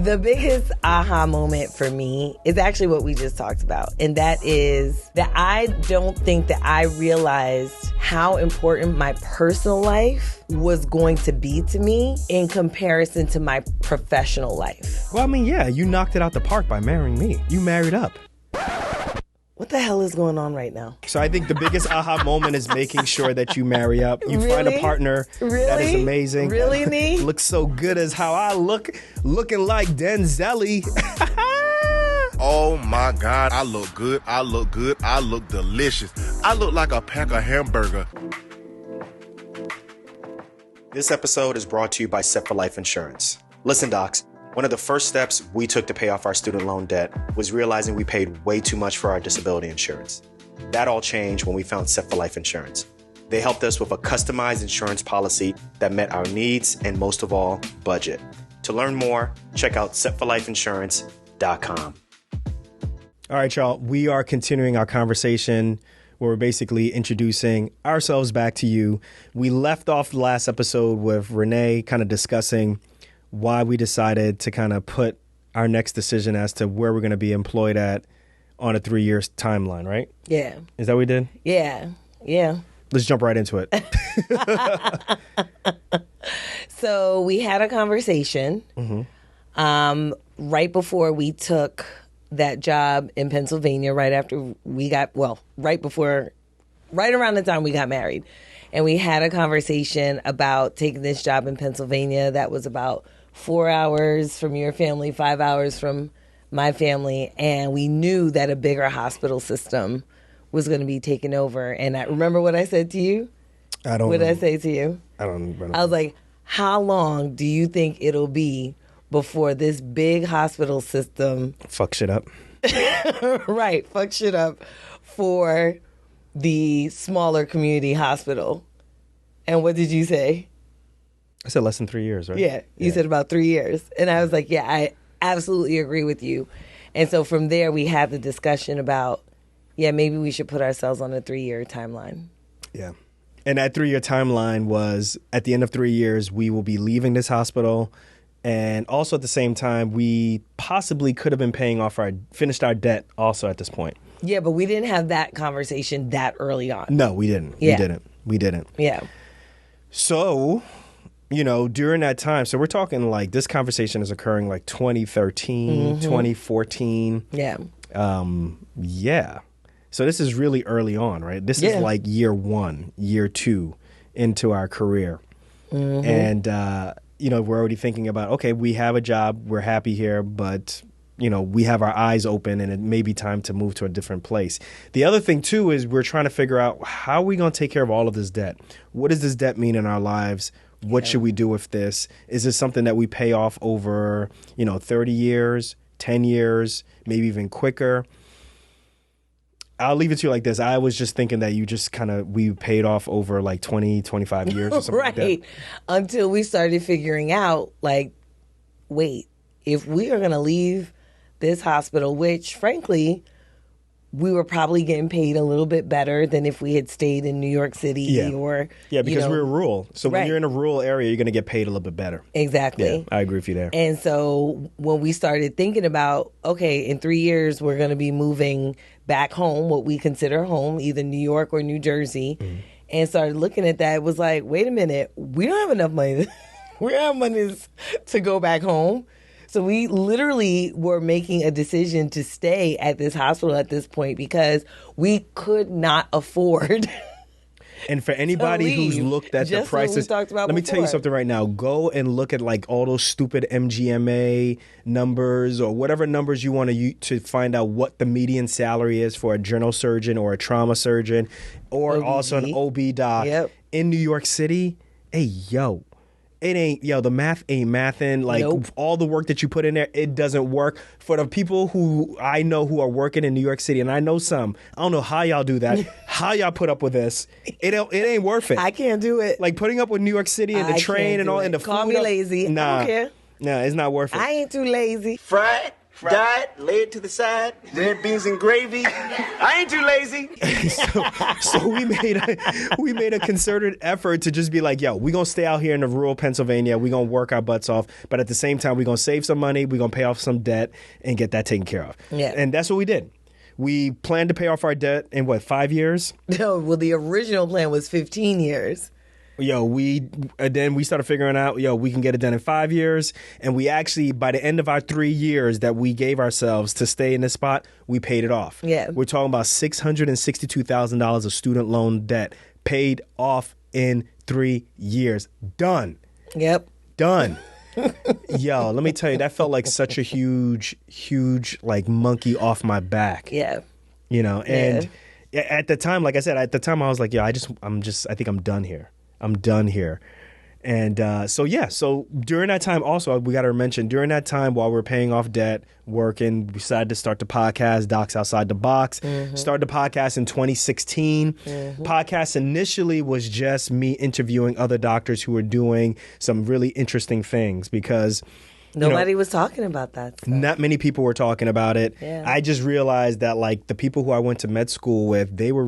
The biggest aha moment for me is actually what we just talked about. And that is that I don't think that I realized how important my personal life was going to be to me in comparison to my professional life. Well, I mean, yeah, you knocked it out the park by marrying me. You married up. What the hell is going on right now? So I think the biggest aha moment is making sure that you marry up. You find a partner that is amazing. Really, Nee? Looks so good as how I look, looking like Denzel. Oh my God, I look good, I look good, I look delicious. I look like a pack of hamburger. This episode is brought to you by Set for Life Insurance. Listen, docs. One of the first steps we took to pay off our student loan debt was realizing we paid way too much for our disability insurance. That all changed when we found Set for Life Insurance. They helped us with a customized insurance policy that met our needs and, most of all, budget. To learn more, check out setforlifeinsurance.com. All right, y'all. We are continuing our conversation where we're basically introducing ourselves back to you. We left off the last episode with Renee kind of discussing why we decided to kind of put our next decision as to where we're going to be employed at on a 3-year timeline, right? Yeah. Is that what we did? Yeah. Let's jump right into it. So we had a conversation right before we took that job in Pennsylvania, right after we got, right around the time we got married. And we had a conversation about taking this job in Pennsylvania that was about 4 hours from your family, 5 hours from my family. And we knew that a bigger hospital system was going to be taken over. And I remember what I said to you? I don't What know. did I say to you? I don't remember. I was like, how long do you think it'll be before this big hospital system... Fuck shit up. Right, fuck shit up for the smaller community hospital? And what did you say? I said less than 3 years, right? Yeah, you said about 3 years. And I was like, yeah, I absolutely agree with you. And so from there, we had the discussion about, yeah, maybe we should put ourselves on a 3-year timeline. Yeah. And that 3-year timeline was at the end of 3 years, we will be leaving this hospital. And also at the same time, we possibly could have been paying off finished our debt also at this point. Yeah, but we didn't have that conversation that early on. No, we didn't. Yeah. We didn't. Yeah. So, during that time, so we're talking like this conversation is occurring like 2013, 2014. Yeah. Yeah. So this is really early on, right? This is like year 1, year 2 into our career. And, we're already thinking about, okay, we have a job, we're happy here, but, we have our eyes open and it may be time to move to a different place. The other thing, too, is we're trying to figure out how are we going to take care of all of this debt? What does this debt mean in our lives? What should we do with this? Is this something that we pay off over, 30 years, 10 years, maybe even quicker? I'll leave it to you like this. I was just thinking that you just we paid off over like 20, 25 years or something like that. Right. Until we started figuring out, like, wait, if we are going to leave this hospital, which frankly, we were probably getting paid a little bit better than if we had stayed in New York City or... Yeah, because we're rural. So when Right. you're in a rural area, you're going to get paid a little bit better. Exactly. Yeah, I agree with you there. And so when we started thinking about, okay, in 3 years, we're going to be moving back home, what we consider home, either New York or New Jersey, and started looking at that, it was like, wait a minute, we don't have enough money. We don't have money to go back home. So we literally were making a decision to stay at this hospital at this point because we could not afford. And for anybody who's looked at the prices, let me tell you something right now. Go and look at like all those stupid MGMA numbers or whatever numbers you want to find out what the median salary is for a general surgeon or a trauma surgeon or OB. also an OB doc in New York City. Hey, the math ain't mathin'. Like all the work that you put in there, it doesn't work. For the people who I know who are working in New York City, and I know some, I don't know how y'all do that, how y'all put up with this. It ain't worth it. I can't do it. Like putting up with New York City and the train and all, and the food. Call me lazy. Nah, I don't care. Nah, it's not worth it. I ain't too lazy. Fried fried, lay it to the side, red beans and gravy. I ain't too lazy. So we made a concerted effort to just be like, yo, we're going to stay out here in the rural Pennsylvania. We're going to work our butts off. But at the same time, we're going to save some money. We're going to pay off some debt and get that taken care of. Yeah. And that's what we did. We planned to pay off our debt in, 5 years? No, well, the original plan was 15 years. Then we started figuring out, we can get it done in 5 years. And we actually, by the end of our 3 years that we gave ourselves to stay in this spot, we paid it off. Yeah. We're talking about $662,000 of student loan debt paid off in 3 years. Done. Yep. Done. Let me tell you, that felt like such a huge, like monkey off my back. Yeah. And at the time, like I said, I was like, I think I'm done here. I'm done here. And so during that time also, we got to mention, during that time while we're paying off debt, working, we decided to start the podcast, Docs Outside the Box. Started the podcast in 2016. Podcast initially was just me interviewing other doctors who were doing some really interesting things because nobody was talking about that stuff. Not many people were talking about it. Yeah. I just realized that like the people who I went to med school with, they were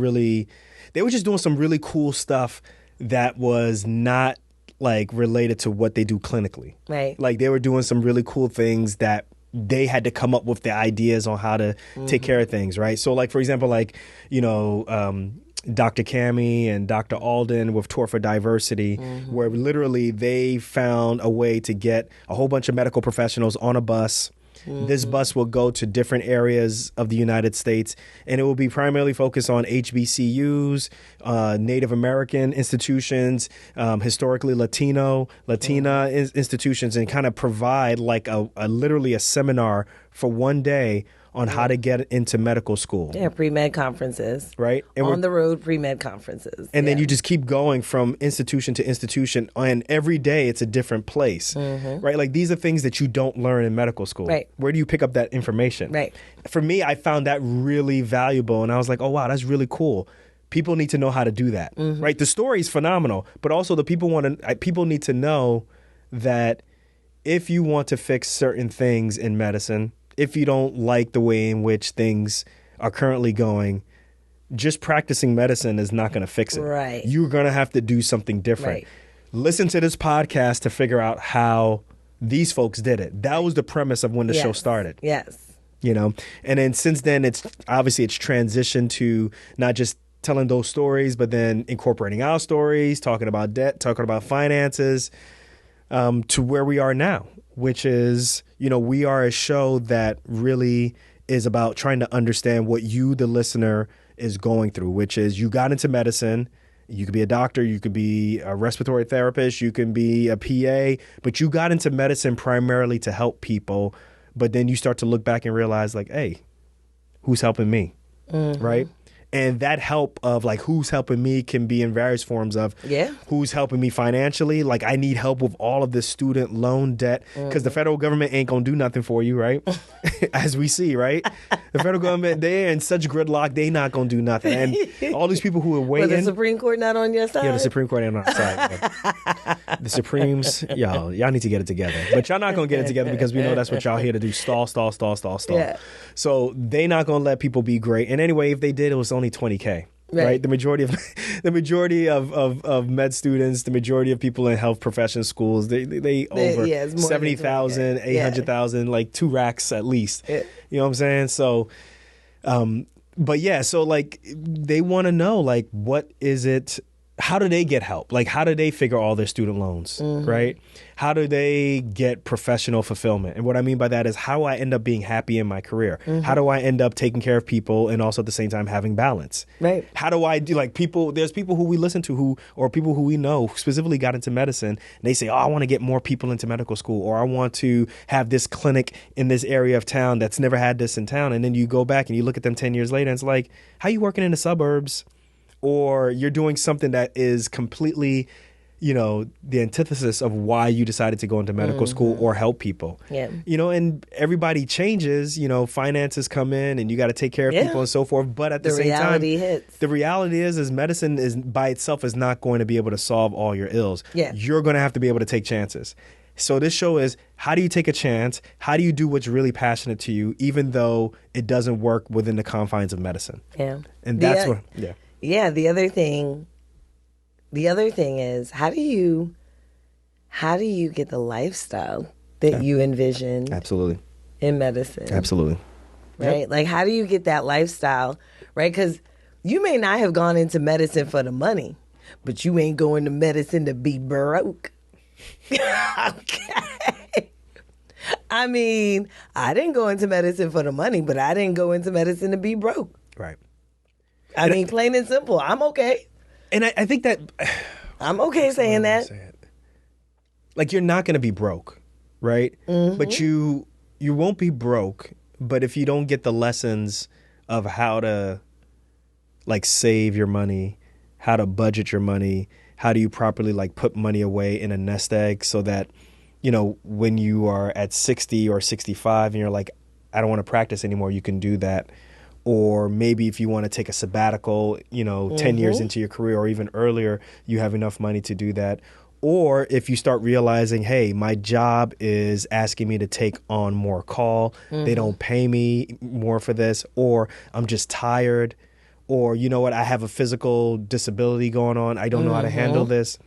just doing some really cool stuff that was not like related to what they do clinically. Right. Like they were doing some really cool things that they had to come up with the ideas on how to take care of things, right? So like, for example, like, Dr. Cami and Dr. Alden with Tour for Diversity, where literally they found a way to get a whole bunch of medical professionals on a bus. This bus will go to different areas of the United States, and it will be primarily focused on HBCUs, Native American institutions, historically Latina institutions, and kind of provide like literally a seminar for one day on how to get into medical school. Yeah, pre-med conferences. Right? And on the road pre-med conferences. And then you just keep going from institution to institution, and every day it's a different place, right? Like these are things that you don't learn in medical school. Right. Where do you pick up that information? Right. For me, I found that really valuable, and I was like, oh, wow, that's really cool. People need to know how to do that, right? The story is phenomenal, but also the people need to know that if you want to fix certain things in medicine, if you don't like the way in which things are currently going, just practicing medicine is not going to fix it. Right. You're going to have to do something different. Right. Listen to this podcast to figure out how these folks did it. That was the premise of when the show started. Yes. And then since then, it's transitioned to not just telling those stories, but then incorporating our stories, talking about debt, talking about finances, to where we are now, which is, we are a show that really is about trying to understand what you, the listener, is going through, which is you got into medicine. You could be a doctor, you could be a respiratory therapist, you can be a PA, but you got into medicine primarily to help people. But then you start to look back and realize like, hey, who's helping me? Right? And that help of like who's helping me can be in various forms of who's helping me financially. Like I need help with all of this student loan debt because the federal government ain't going to do nothing for you, right? As we see, right? The federal government, they're in such gridlock, they not going to do nothing. And all these people who are waiting. Well, the Supreme Court not on your side? Yeah, the Supreme Court ain't on our side. The Supremes, y'all need to get it together. But y'all not going to get it together because we know that's what y'all here to do. Stall. Yeah. So they not going to let people be great. And anyway, if they did, it was only $20K. Right. The majority of med students, the majority of people in health profession schools, they over 70,000, 800,000, like 2 racks at least. Yeah. You know what I'm saying? So, so like they want to know like what is it? How do they get help? Like how do they figure all their student loans? Right? How do they get professional fulfillment? And what I mean by that is how do I end up being happy in my career? How do I end up taking care of people and also at the same time having balance? Right. How do I do like people? There's people who we listen to or people who we know who specifically got into medicine. And they say, oh, I want to get more people into medical school, or I want to have this clinic in this area of town that's never had this in town. And then you go back and you look at them 10 years later and it's like, how you working in the suburbs? Or you're doing something that is completely, the antithesis of why you decided to go into medical school or help people. Yeah. And everybody changes, finances come in and you got to take care of people and so forth. But at the same time, the reality is medicine is by itself is not going to be able to solve all your ills. Yeah. You're going to have to be able to take chances. So this show is, how do you take a chance? How do you do what's really passionate to you, even though it doesn't work within the confines of medicine? Yeah. And that's what, Yeah, the other thing is, how do you get the lifestyle that you envisioned Absolutely. in medicine? Absolutely. Right? Yep. Like, how do you get that lifestyle, right? Because you may not have gone into medicine for the money, but you ain't going to medicine to be broke. Okay. I mean, I didn't go into medicine for the money, but I didn't go into medicine to be broke. Right. I mean, plain and simple. I'm okay. And I think that... I'm okay saying that. Like, you're not going to be broke, right? Mm-hmm. But you won't be broke. But if you don't get the lessons of how to, like, save your money, how to budget your money, how do you properly, like, put money away in a nest egg so that, you know, when you are at 60 or 65 and you're like, I don't want to practice anymore, you can do that. Or maybe if you want to take a sabbatical, you know, 10 years into your career or even earlier, you have enough money to do that. Or if you start realizing, hey, my job is asking me to take on more call. They don't pay me more for this. Or I'm just tired. Or, you know what, I have a physical disability going on. I don't know how to handle this.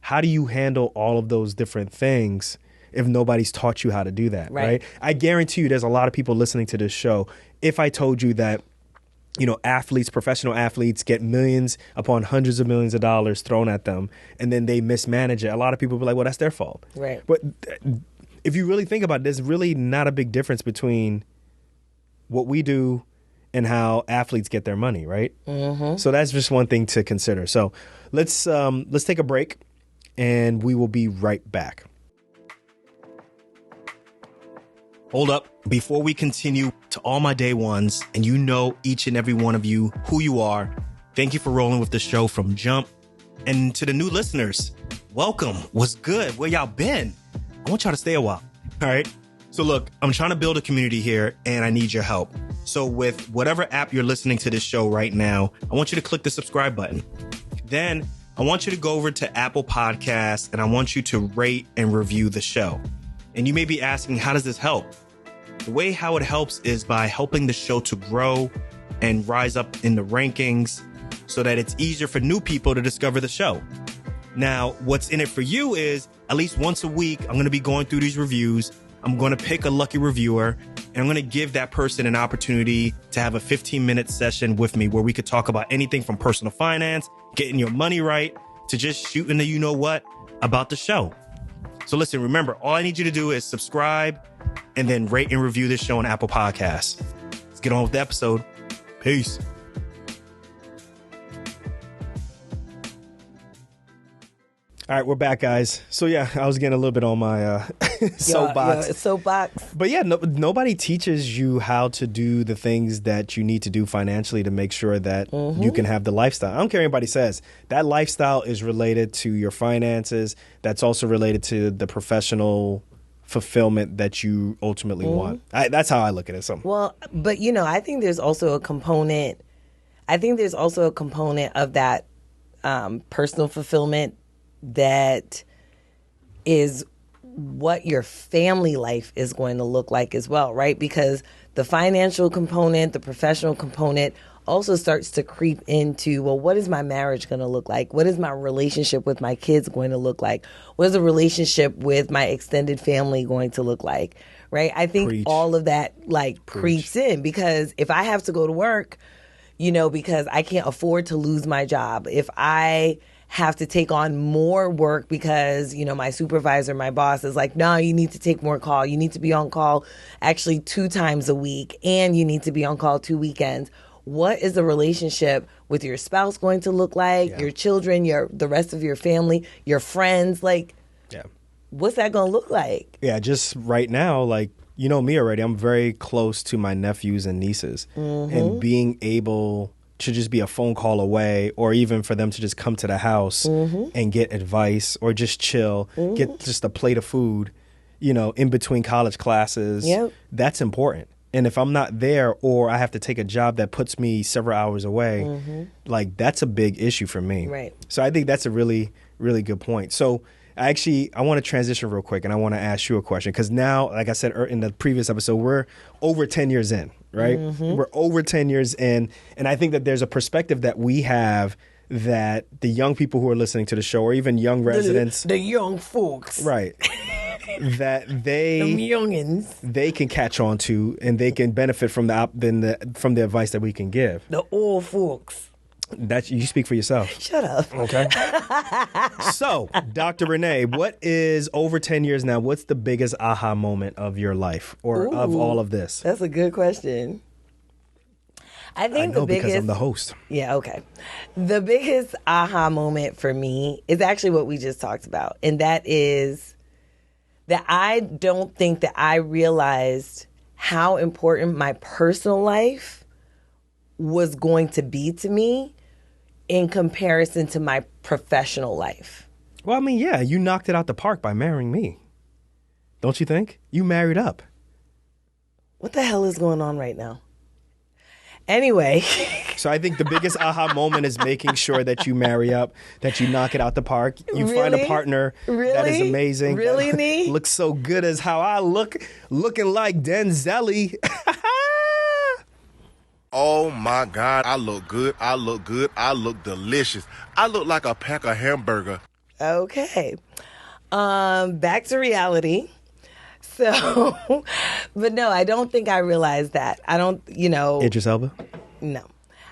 How do you handle all of those different things if nobody's taught you how to do that, right? I guarantee you there's a lot of people listening to this show. If I told you that, you know, athletes, professional athletes get millions upon hundreds of millions of dollars thrown at them and then they mismanage it, a lot of people will be like, well, that's their fault. Right. But if you really think about it, there's really not a big difference between what we do and how athletes get their money, right? So that's just one thing to consider. So let's take a break and we will be right back. Hold up. Before we continue, to all my day ones, and you know each and every one of you who you are, thank you for rolling with the show from jump. And to the new listeners, welcome. What's good? Where y'all been? I want y'all to stay a while. All right. So look, I'm trying to build a community here and I need your help. So with whatever app you're listening to this show right now, I want you to click the subscribe button. Then I want you to go over to Apple Podcasts and I want you to rate and review the show. And you may be asking, how does this help? The way how it helps is by helping the show to grow and rise up in the rankings so that it's easier for new people to discover the show. Now, what's in it for you is at least once a week, I'm going to be going through these reviews. I'm going to pick a lucky reviewer and I'm going to give that person an opportunity to have a 15-minute session with me where we could talk about anything from personal finance, getting your money right, to just shooting the you-know-what about the show. So listen, remember, all I need you to do is subscribe and then rate and review this show on Apple Podcasts. Let's get on with the episode. Peace. All right, we're back, guys. So yeah, I was getting a little bit on my soapbox. Soapbox. But yeah, nobody teaches you how to do the things that you need to do financially to make sure that you can have the lifestyle. I don't care what anybody says. That lifestyle is related to your finances. That's also related to the professional fulfillment that you ultimately want. That's how I look at it. So. Well, but you know, I think there's also a component. I think there's also a component of that personal fulfillment that is what your family life is going to look like as well, right? Because the financial component, the professional component also starts to creep into, well, what is my marriage going to look like? What is my relationship with my kids going to look like? What is the relationship with my extended family going to look like, right? I think all of that creeps in, because if I have to go to work, you know, because I can't afford to lose my job, if I have to take on more work because, you know, my supervisor, my boss is like, no, you need to take more call. You need to be on call actually 2 times a week, and you need to be on call 2 weekends. What is the relationship with your spouse going to look like? Yeah. Your children, the rest of your family, your friends, what's that going to look like? Yeah, just right now, you know me already, I'm very close to my nephews and nieces, and being able to just be a phone call away, or even for them to just come to the house and get advice or just chill, get just a plate of food, you know, in between college classes. Yep. That's important. And if I'm not there, or I have to take a job that puts me several hours away, that's a big issue for me. Right. So I think that's a really, really good point. So I want to transition real quick, and I want to ask you a question because now, like I said in the previous episode, we're over 10 years in, right? We're over 10 years in, and I think that there's a perspective that we have that the young people who are listening to the show, or even young residents, the young folks, right, that the they youngins, they can catch on to, and they can benefit from the advice that we can give. the old folks. That you speak for yourself. Shut up. Okay. So, Dr. Renee, what is over 10 years now? What's the biggest aha moment of your life or of all of this? That's a good question. I think the biggest, because I'm the host. Yeah, okay. The biggest aha moment for me is actually what we just talked about. And that is that I don't think that I realized how important my personal life was going to be to me in comparison to my professional life. Well, I mean, yeah, you knocked it out the park by marrying me. Don't you think? You married up. What the hell is going on right now? Anyway. So I think the biggest aha moment is making sure that you marry up, that you knock it out the park. You find a partner that is amazing. Really, Nee? Looks so good as how I look, looking like Denzelly. Oh my God, I look good. I look good. I look delicious. I look like a pack of hamburger. Okay. Back to reality. So, but no, I don't think I realized that. I don't, Idris Elba? No.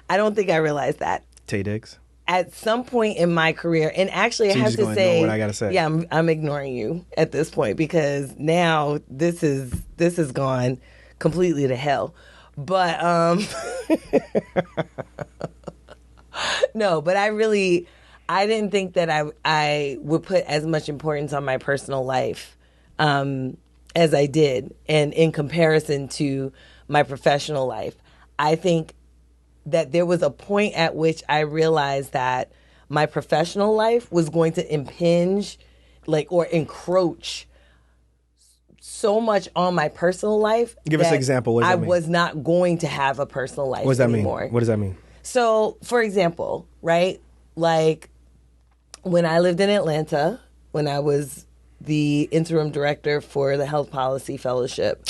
I don't think I realized that. Tay Diggs? At some point in my career, and actually So I have to say, what I gotta say. Yeah, I'm ignoring you at this point because now this has gone completely to hell. But no, but I didn't think that I would put as much importance on my personal life as I did, and in comparison to my professional life. I think that there was a point at which I realized that my professional life was going to impinge, or encroach so much on my personal life. Give us an example. What does that mean? I was not going to have a personal life anymore. What does that mean? So, for example, right? Like when I lived in Atlanta, when I was the interim director for the Health Policy Fellowship.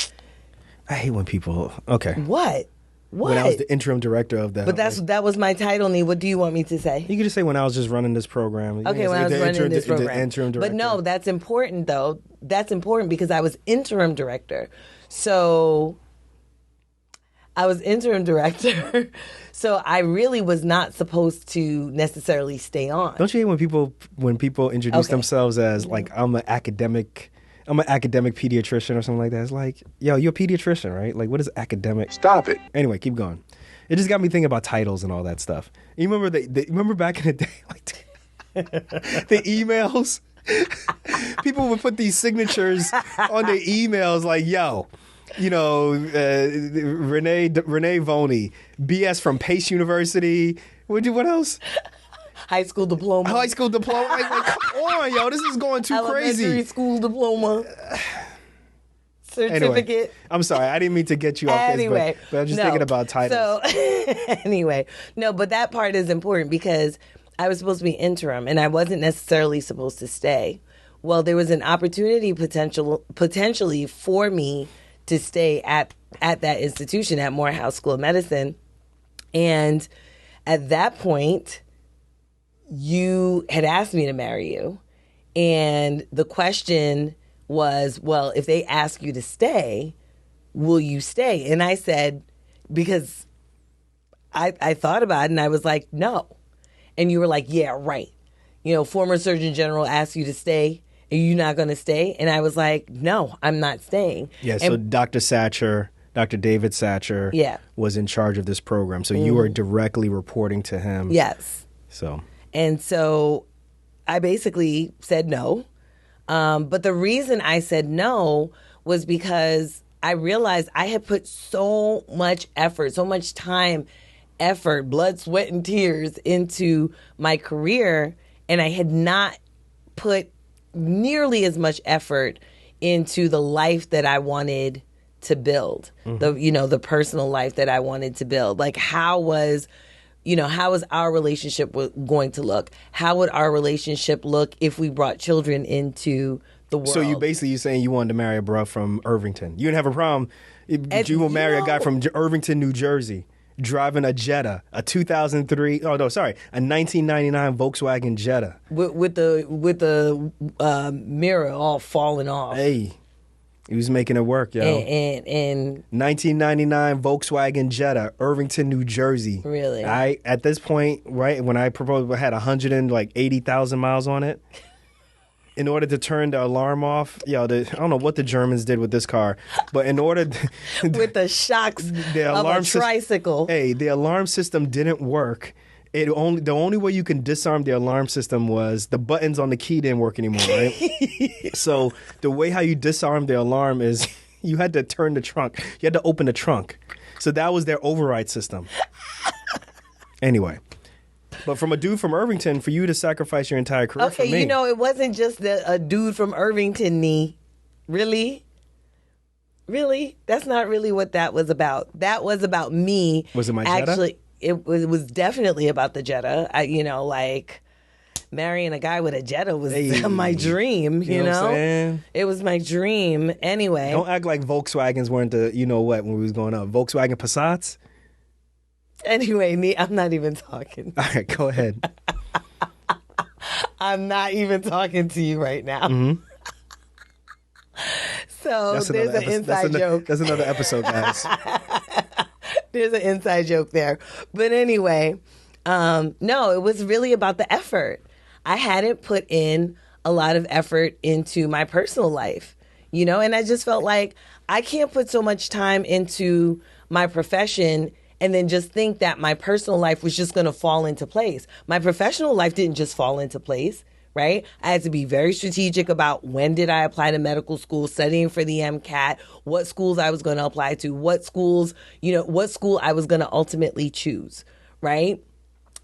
I hate when people. Okay. What? When I was the interim director of the. But that was my title, Nee. What do you want me to say? You could just say when I was just running this program. Okay, when I was running this program. The interim director. But no, that's important though. That's important because I was interim director. So I was interim director. So I really was not supposed to necessarily stay on. Don't you hate when people introduce themselves as like I'm an academic pediatrician or something like that? It's like, yo, you're a pediatrician, right? Like, what is academic? Stop it. Anyway, keep going. It just got me thinking about titles and all that stuff. You remember remember back in the day, like the emails? People would put these signatures on their emails like, yo, Renee Voney, BS from Pace University. What else? High school diploma. Like, come on, yo, this is going too crazy. Elementary school diploma. Certificate. Anyway, I'm sorry, I didn't mean to get you off this, but I'm just thinking about titles. So, anyway, no, but that part is important because I was supposed to be interim and I wasn't necessarily supposed to stay. Well, there was an opportunity potentially for me to stay at that institution at Morehouse School of Medicine. And at that point, you had asked me to marry you. And the question was, well, if they ask you to stay, will you stay? And I said, because I thought about it and I was like, no. And you were like, yeah, right. Former Surgeon General asked you to stay. Are you not going to stay? And I was like, no, I'm not staying. Yeah, so Dr. David Satcher was in charge of this program. So you were directly reporting to him. Yes. And so I basically said no. But the reason I said no was because I realized I had put so much effort, so much time, blood, sweat, and tears into my career. And I had not put nearly as much effort into the life that I wanted to build, the personal life that I wanted to build. Like, how was how is our relationship going to look? How would our relationship look if we brought children into the world? So you're saying you wanted to marry a bro from Irvington. You didn't have a problem if you would marry a guy from Irvington, New Jersey, driving a Jetta, a 2003, a 1999 Volkswagen Jetta. With the mirror all falling off. Hey, he was making it work, yo. And 1999 Volkswagen Jetta, Irvington, New Jersey. Really? At this point, right, when I proposed, I had 180,000 miles on it. In order to turn the alarm off, I don't know what the Germans did with this car, but in order with the shocks of a tricycle. The alarm system didn't work. The only way you can disarm the alarm system was the buttons on the key didn't work anymore, right? So the way how you disarm the alarm is you had to turn the trunk. You had to open the trunk. So that was their override system. Anyway. But from a dude from Irvington, for you to sacrifice your entire career for me. It wasn't just a dude from Irvington, Nee. Really? Really? That's not really what that was about. That was about me. Was it my Jetta? Actually, it was definitely about the Jetta. Marrying a guy with a Jetta was my dream, you know what I'm saying? It was my dream. Anyway. Don't act like Volkswagens weren't the, when we was growing up. Volkswagen Passats? Anyway, Nee, I'm not even talking. All right, go ahead. I'm not even talking to you right now. Mm-hmm. So there's an inside joke. That's another episode, guys. There's an inside joke there. But anyway, no, it was really about the effort. I hadn't put in a lot of effort into my personal life, and I just felt like I can't put so much time into my profession and then just think that my personal life was just going to fall into place. My professional life didn't just fall into place, right? I had to be very strategic about when did I apply to medical school, studying for the MCAT, what schools I was going to apply to, what schools, what school I was going to ultimately choose, right?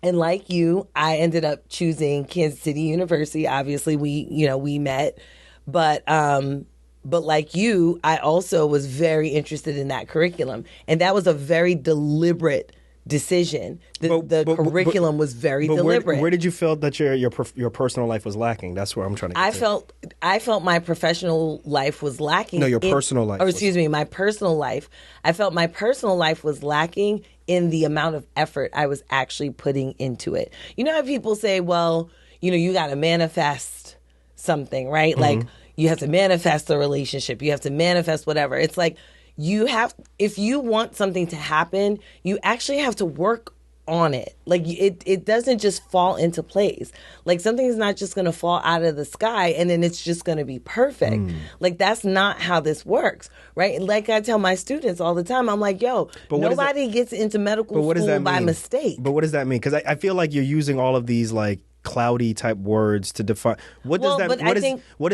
And like you, I ended up choosing Kansas City University. Obviously, we met, but like you, I also was very interested in that curriculum. And that was a very deliberate decision. The curriculum was very deliberate. Where did you feel that your personal life was lacking? That's where I'm trying to get to. I felt my professional life was lacking. No, your personal life. My personal life. I felt my personal life was lacking in the amount of effort I was actually putting into it. You know how people say, well, you got to manifest something, right? Mm-hmm. Like, you have to manifest a relationship. You have to manifest whatever. It's like if you want something to happen, you actually have to work on it. Like it doesn't just fall into place. Like something is not just going to fall out of the sky and then it's just going to be perfect. Like that's not how this works, right? Like I tell my students all the time, I'm like, nobody gets into medical school by mistake. But what does that mean? Because I feel like you're using all of these like cloudy type words to define what does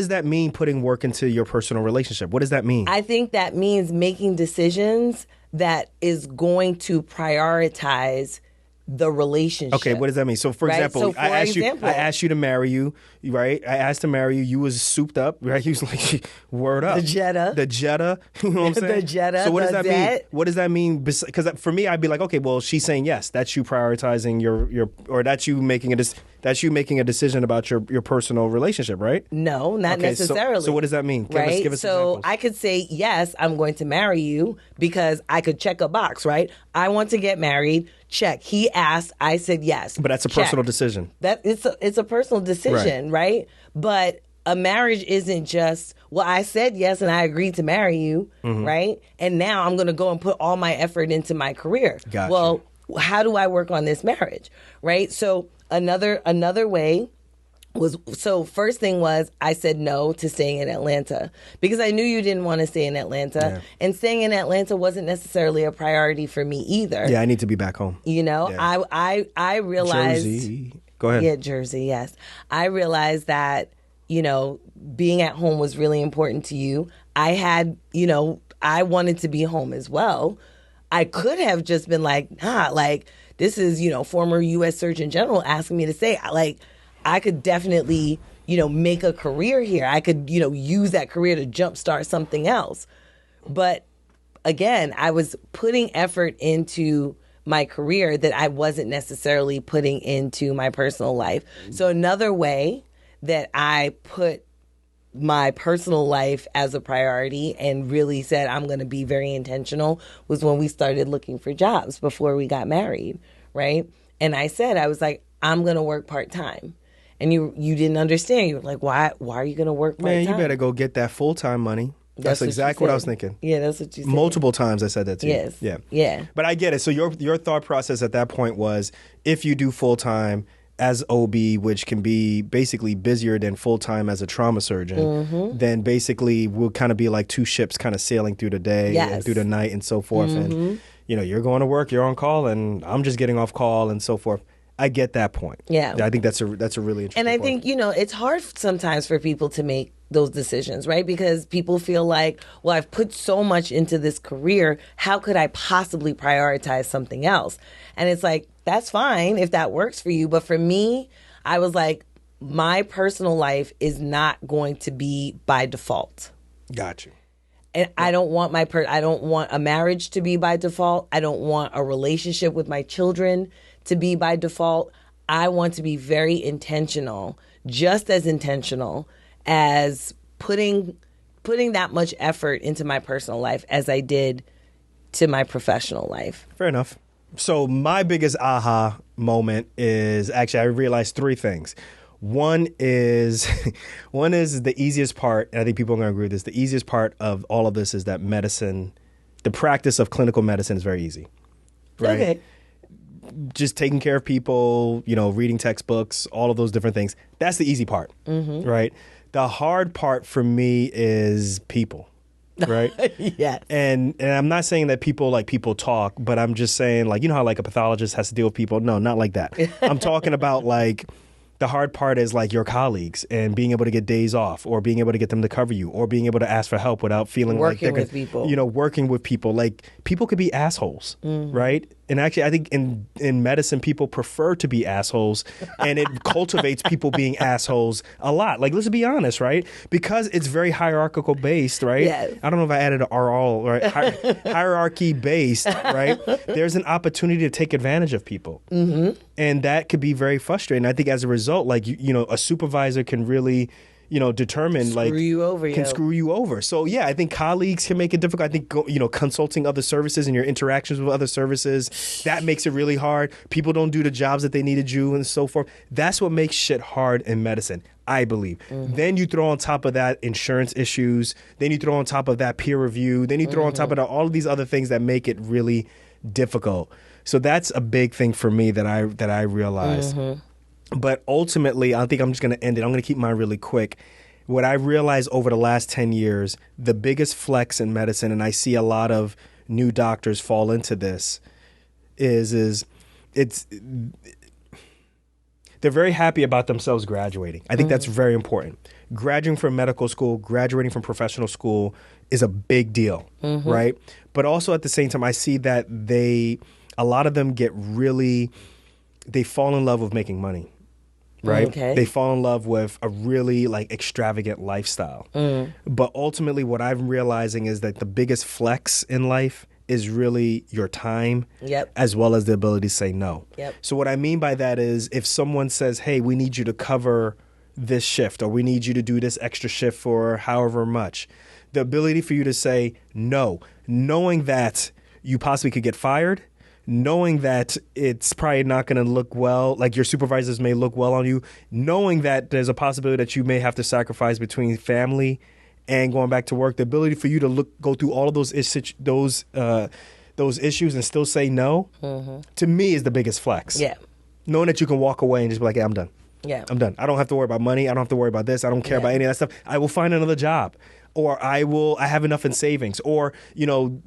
that mean, putting work into your personal relationship? What does that mean? I think that means making decisions that is going to prioritize the relationship. Okay, what does that mean? So for example, I asked you to marry you, right? I asked to marry you. You was souped up, right? You was like, word up. The Jetta. You know what I'm saying? The Jetta. So what does that mean? What does that mean? Because for me, I'd be like, okay, well, she's saying yes. That's you prioritizing your or that's you making a decision about your personal relationship, right? No, not necessarily. So what does that mean? Right? Give us so examples. I could say, yes, I'm going to marry you because I could check a box, right? I want to get married. Check. He asked. I said yes. But that's a personal decision. It's a personal decision, right? But a marriage isn't just, well, I said yes and I agreed to marry you, right? And now I'm going to go and put all my effort into my career. Gotcha. Well, how do I work on this marriage, right? So another way was, so first thing was I said no to staying in Atlanta because I knew you didn't want to stay in Atlanta. Yeah. And staying in Atlanta wasn't necessarily a priority for me either. Yeah, I need to be back home. Yeah. I realized... Jersey. Go ahead. Yeah, Jersey, yes. I realized that, being at home was really important to you. I wanted to be home as well. I could have just been like, this is, former U.S. Surgeon General asking me to say, I could definitely, make a career here. I could, use that career to jumpstart something else. But again, I was putting effort into my career that I wasn't necessarily putting into my personal life. So another way that I put my personal life as a priority and really said I'm going to be very intentional was when we started looking for jobs before we got married, right? And I said, I was like, I'm going to work part-time. And you didn't understand. You were like, why are you going to work part-time? Man, you better go get that full-time money. That's exactly what I was thinking. Yeah, that's what you said. Multiple times I said that to you. Yes. Yeah. Yeah. But I get it. So your thought process at that point was, if you do full-time as OB, which can be basically busier than full-time as a trauma surgeon, then basically we'll kind of be like two ships kind of sailing through the day and through the night and so forth. And, you're going to work, you're on call, and I'm just getting off call and so forth. I get that point. Yeah. I think that's a really interesting And I point. think, it's hard sometimes for people to make those decisions, right? Because people feel like, well, I've put so much into this career. How could I possibly prioritize something else? And it's like, that's fine if that works for you. But for me, I was like, my personal life is not going to be by default. Got you. And I don't want I don't want a marriage to be by default. I don't want a relationship with my children to be by default. I want to be very intentional, just as intentional as putting that much effort into my personal life as I did to my professional life. Fair enough. So my biggest aha moment is actually I realized three things. One is the easiest part, and I think people are going to agree with this. The easiest part of all of this is that medicine, the practice of clinical medicine is very easy. Right? Okay. Just taking care of people, reading textbooks, all of those different things. That's the easy part, right? The hard part for me is people, right? Yes. And I'm not saying that people talk, but I'm just saying how a pathologist has to deal with people. No, not like that. I'm talking about the hard part is your colleagues and being able to get days off or being able to get them to cover you or being able to ask for help without feeling working like they're with people. Working with people. People could be assholes, right? And actually, I think in medicine, people prefer to be assholes, and it cultivates people being assholes a lot. Let's be honest, right? Because it's very hierarchical based, right? Yes. I don't know if I added an all, right? Hierarchy based, right? There's an opportunity to take advantage of people. And that could be very frustrating. I think as a result, a supervisor can really, determine Screw you over, can screw you over. So yeah, I think colleagues can make it difficult. I think consulting other services and your interactions with other services, that makes it really hard. People don't do the jobs that they need to do and so forth. That's what makes shit hard in medicine, I believe. Then you throw on top of that insurance issues. Then you throw on top of that peer review. Then you throw on top of that all of these other things that make it really difficult. So that's a big thing for me that I realized. But ultimately, I think I'm just going to end it. I'm going to keep mine really quick. What I realized over the last 10 years, the biggest flex in medicine, and I see a lot of new doctors fall into this, is they're very happy about themselves graduating. I think that's very important. Graduating from medical school, graduating from professional school is a big deal, right? But also at the same time, I see that a lot of them they fall in love with making money. Right? Okay. They fall in love with a really extravagant lifestyle. But ultimately what I'm realizing is that the biggest flex in life is really your time as well as the ability to say no. So what I mean by that is if someone says, hey, we need you to cover this shift or we need you to do this extra shift for however much, the ability for you to say no, knowing that you possibly could get fired, knowing that it's probably not going to look well, your supervisors may look well on you, knowing that there's a possibility that you may have to sacrifice between family and going back to work, the ability for you to go through all of those issues and still say no, to me is the biggest flex. Yeah. Knowing that you can walk away and just be like, hey, I'm done. Yeah. I'm done. I don't have to worry about money. I don't have to worry about this. I don't care about any of that stuff. I will find another job. Or I have enough in savings, or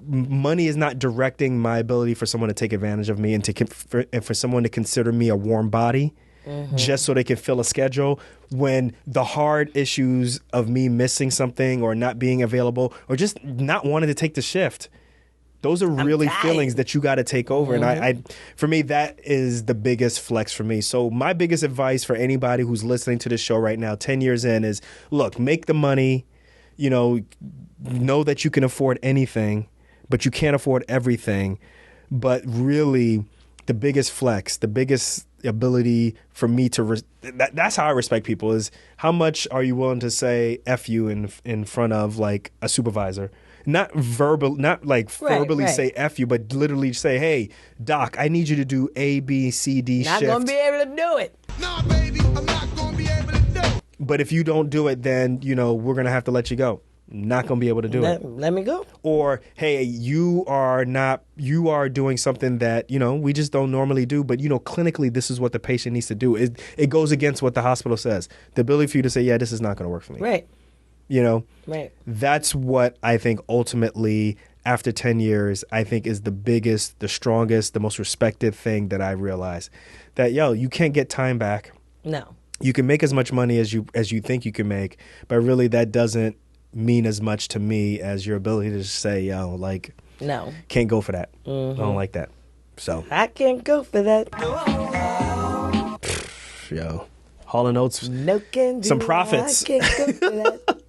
money is not directing my ability for someone to take advantage of me and for someone to consider me a warm body, just so they can fill a schedule. When the hard issues of me missing something or not being available or just not wanting to take the shift, those are really feelings that you got to take over. And I, for me, that is the biggest flex for me. So my biggest advice for anybody who's listening to this show right now, 10 years in, is look, make the money. Know that you can afford anything, but you can't afford everything. But really, the biggest flex, the biggest ability for me to that's how I respect people, is how much are you willing to say F you in front of like a supervisor. Not verbally say F you, but literally say, hey, doc, I need you to do A, B, C, D not shift. Not going to be able to do it. Nah, baby, I'm not going to be able to do it. But if you don't do it, then, we're going to have to let you go. Not going to be able to do it. Let me go. Or, hey, you are doing something that, we just don't normally do. But, clinically, this is what the patient needs to do. It goes against what the hospital says. The ability for you to say, yeah, this is not going to work for me. Right. Right. That's what I think ultimately, after 10 years, I think is the biggest, the strongest, the most respected thing that I realized. That, you can't get time back. No. You can make as much money as you think you can make, but really that doesn't mean as much to me as your ability to just say, no, can't go for that. Mm-hmm. I don't like that. So I can't go for that. Hall & Oates, no can do. Some profits. I can't go for that.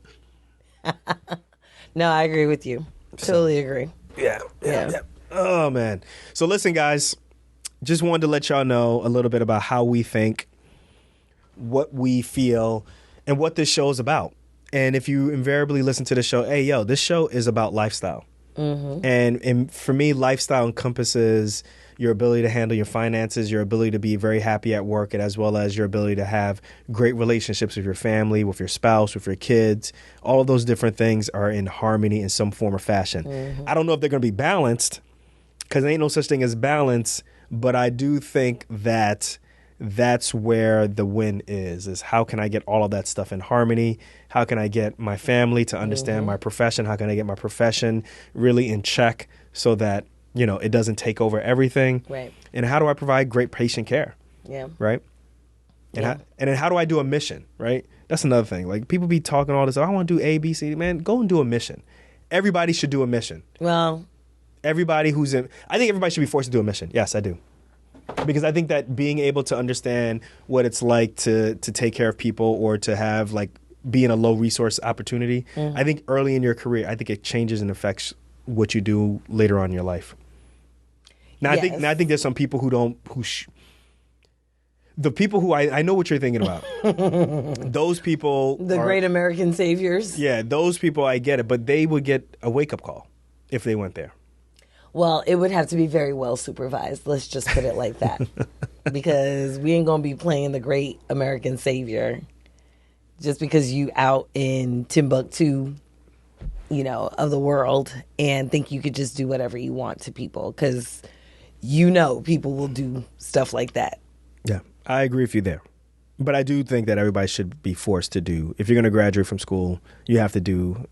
No, I agree with you. Totally agree. Yeah. Oh, man. So listen, guys, just wanted to let y'all know a little bit about how we think, what we feel, and what this show is about. And if you invariably listen to the show, this show is about lifestyle. Mm-hmm. And for me, lifestyle encompasses your ability to handle your finances, your ability to be very happy at work, and as well as your ability to have great relationships with your family, with your spouse, with your kids. All of those different things are in harmony in some form or fashion. Mm-hmm. I don't know if they're going to be balanced, because there ain't no such thing as balance, but I do think that that's where the win is how can I get all of that stuff in harmony? How can I get my family to understand my profession? How can I get my profession really in check so that, it doesn't take over everything? Right. And how do I provide great patient care? Yeah. Right? And then how do I do a mission? Right? That's another thing. Like, people be talking all this, I want to do A, B, C. Man, go and do a mission. Everybody should do a mission. Well, I think everybody should be forced to do a mission. Yes, I do. Because I think that being able to understand what it's like to take care of people or to have be in a low resource opportunity, I think early in your career, I think it changes and affects what you do later on in your life. Now, yes. I think there's some people the people who I know what you're thinking about. Those people, great American saviors. Yeah, those people, I get it, but they would get a wake up call if they went there. Well, it would have to be very well supervised. Let's just put it like that. Because we ain't going to be playing the great American savior just because you out in Timbuktu, of the world, and think you could just do whatever you want to people. Because people will do stuff like that. Yeah, I agree with you there. But I do think that everybody should be forced to do, if you're going to graduate from school, you have to do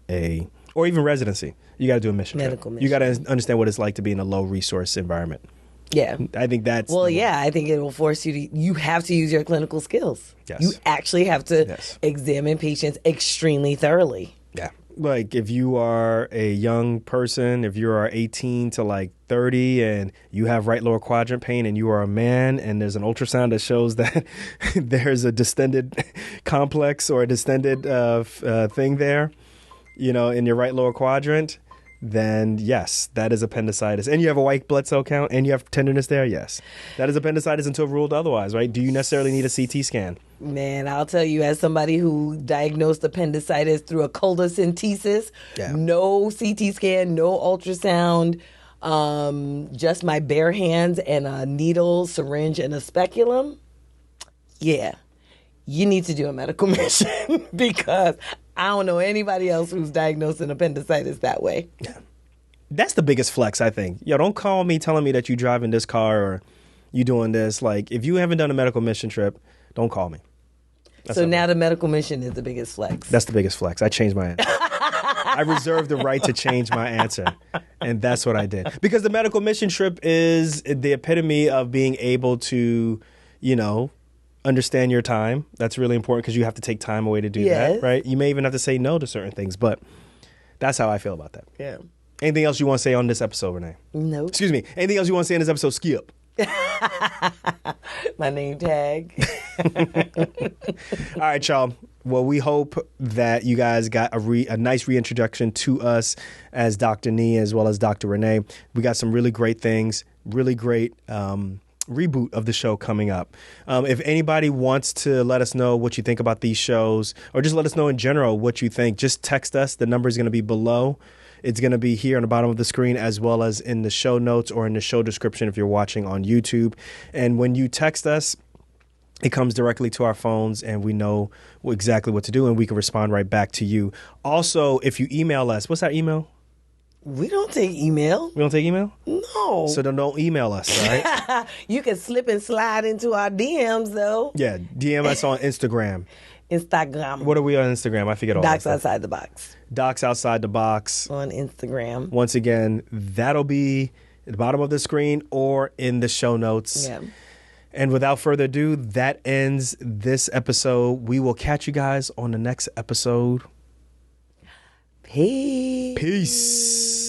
or even residency. You got to do a mission. Medical mission. You got to understand what it's like to be in a low resource environment. Yeah. I think that's... Well, I think it will force you have to use your clinical skills. Yes. You actually have to examine patients extremely thoroughly. Yeah. Like, if you are a young person, if you are 18 to 30 and you have right lower quadrant pain and you are a man and there's an ultrasound that shows that there's a distended complex or a distended thing there, in your right lower quadrant, then yes, that is appendicitis. And you have a white blood cell count and you have tenderness there, yes. That is appendicitis until ruled otherwise, right? Do you necessarily need a CT scan? Man, I'll tell you, as somebody who diagnosed appendicitis through a cholecentesis, no CT scan, no ultrasound, just my bare hands and a needle, syringe, and a speculum. Yeah, you need to do a medical mission because I don't know anybody else who's diagnosed an appendicitis that way. Yeah. That's the biggest flex, I think. Don't call me telling me that you driving this car or you doing this. If you haven't done a medical mission trip, don't call me. So now the medical mission is the biggest flex. That's the biggest flex. I changed my answer. I reserved the right to change my answer. And that's what I did. Because the medical mission trip is the epitome of being able to, understand your time. That's really important because you have to take time away to do that, right? You may even have to say no to certain things, but that's how I feel about that. Yeah. Anything else you want to say on this episode, Renee? No. Excuse me. Anything else you want to say in this episode, Skip? My name tag. All right, y'all. Well, we hope that you guys got a nice reintroduction to us as Dr. Nee as well as Dr. Renee. We got some really great things. really great reboot of the show coming up. If anybody wants to let us know what you think about these shows, or just let us know in general what you think, just text us. The number is going to be below. It's going to be here on the bottom of the screen, as well as in the show notes or in the show description if you're watching on YouTube. And when you text us, it comes directly to our phones, and we know exactly what to do, and we can respond right back to you. Also, if you email us, what's our email? We don't take email. We don't take email? No. So don't email us, all right? You can slip and slide into our DMs, though. Yeah, DM us on Instagram. Instagram. What are we on Instagram? I forget all Docs that Outside the Box. Docs Outside the Box. On Instagram. Once again, that'll be at the bottom of the screen or in the show notes. Yeah. And without further ado, that ends this episode. We will catch you guys on the next episode. Peace. Peace.